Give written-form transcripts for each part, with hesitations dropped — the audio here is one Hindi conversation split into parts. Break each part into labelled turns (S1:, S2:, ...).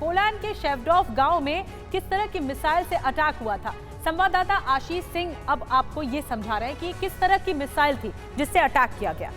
S1: पोलैंड के शेवडॉफ गांव में किस तरह की मिसाइल से अटैक हुआ था। संवाददाता आशीष सिंह अब आपको ये समझा रहे हैं कि किस तरह की मिसाइल थी जिससे अटैक किया गया।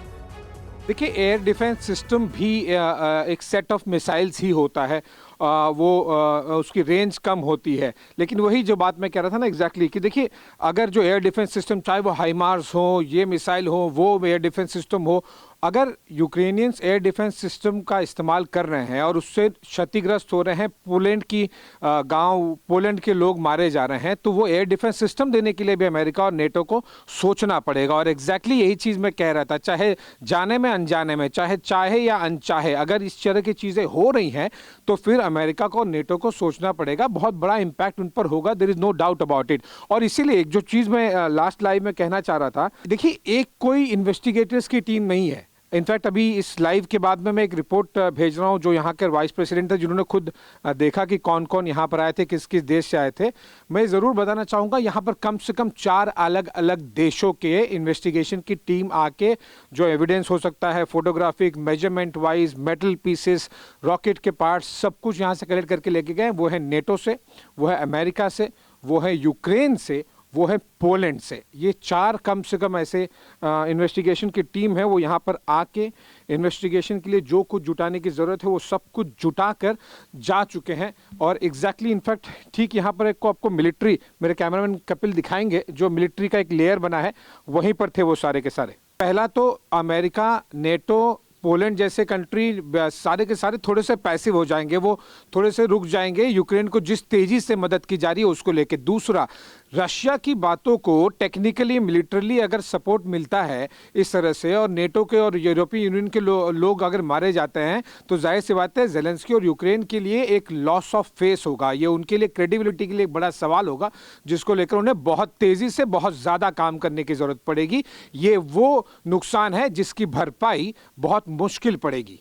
S2: देखिए, एयर डिफेंस सिस्टम भी एक सेट ऑफ मिसाइल्स ही होता है। उसकी रेंज कम होती है, लेकिन वही जो बात मैं कह रहा था ना एग्जैक्टली कि देखिए, अगर जो एयर डिफेंस सिस्टम, चाहे वो हाइमार्स हो, ये मिसाइल हो, वो एयर डिफेंस सिस्टम हो, अगर यूक्रेनियंस एयर डिफेंस सिस्टम का इस्तेमाल कर रहे हैं और उससे क्षतिग्रस्त हो रहे हैं, पोलैंड की पोलैंड के लोग मारे जा रहे हैं, तो वो एयर डिफेंस सिस्टम देने के लिए भी अमेरिका और नेटो को सोचना पड़ेगा। और एग्जैक्टली यही चीज़ मैं कह रहा था, चाहे जाने में अनजाने में, चाहे या अनचाहे, अगर इस तरह की चीज़ें हो रही हैं तो फिर अमेरिका को, नेटो को सोचना पड़ेगा। बहुत बड़ा इंपैक्ट उन पर होगा, there is no doubt about it. और इसीलिए एक जो चीज़ मैं लास्ट लाइव में कहना चाह रहा था, देखिए, एक कोई इन्वेस्टिगेटर्स की टीम नहीं है। इनफैक्ट अभी इस लाइव के बाद में मैं एक रिपोर्ट भेज रहा हूं जो यहाँ के वाइस प्रेसिडेंट थे, जिन्होंने खुद देखा कि कौन कौन यहाँ पर आए थे, किस किस देश से आए थे। मैं ज़रूर बताना चाहूँगा, यहाँ पर कम से कम 4 अलग अलग देशों के इन्वेस्टिगेशन की टीम आके जो एविडेंस हो सकता है, photographic, measurement wise, metal pieces, rocket के पार्ट्स, सब कुछ यहाँ से कलेक्ट करके लेके गए। वो है नेटो से, वो है अमेरिका से, वो है यूक्रेन से, वो है पोलैंड से। ये 4 कम से कम ऐसे इन्वेस्टिगेशन की टीम है, वो यहाँ पर आके इन्वेस्टिगेशन के लिए जो कुछ जुटाने की ज़रूरत है वो सब कुछ जुटा कर जा चुके हैं। और एग्जैक्टली इनफैक्ट ठीक यहाँ पर एक को आपको मिलिट्री, मेरे कैमरामैन कपिल दिखाएंगे, जो मिलिट्री का एक लेयर बना है, वहीं पर थे वो सारे के सारे। पहला तो अमेरिका, नेटो, पोलैंड जैसे कंट्री सारे के सारे थोड़े से पैसिव हो जाएंगे, वो थोड़े से रुक जाएंगे यूक्रेन को जिस तेजी से मदद की जा रही है उसको लेके। दूसरा, रशिया की बातों को टेक्निकली, मिलिटरली अगर सपोर्ट मिलता है इस तरह से, और नेटो के और यूरोपियन यूनियन के लोग अगर मारे जाते हैं, तो जाहिर सी बात है ज़ेलेंस्की और यूक्रेन के लिए एक लॉस ऑफ फेस होगा। ये उनके लिए क्रेडिबिलिटी के लिए एक बड़ा सवाल होगा, जिसको लेकर उन्हें बहुत तेज़ी से बहुत ज़्यादा काम करने की ज़रूरत पड़ेगी। ये वो नुकसान है जिसकी भरपाई बहुत मुश्किल पड़ेगी।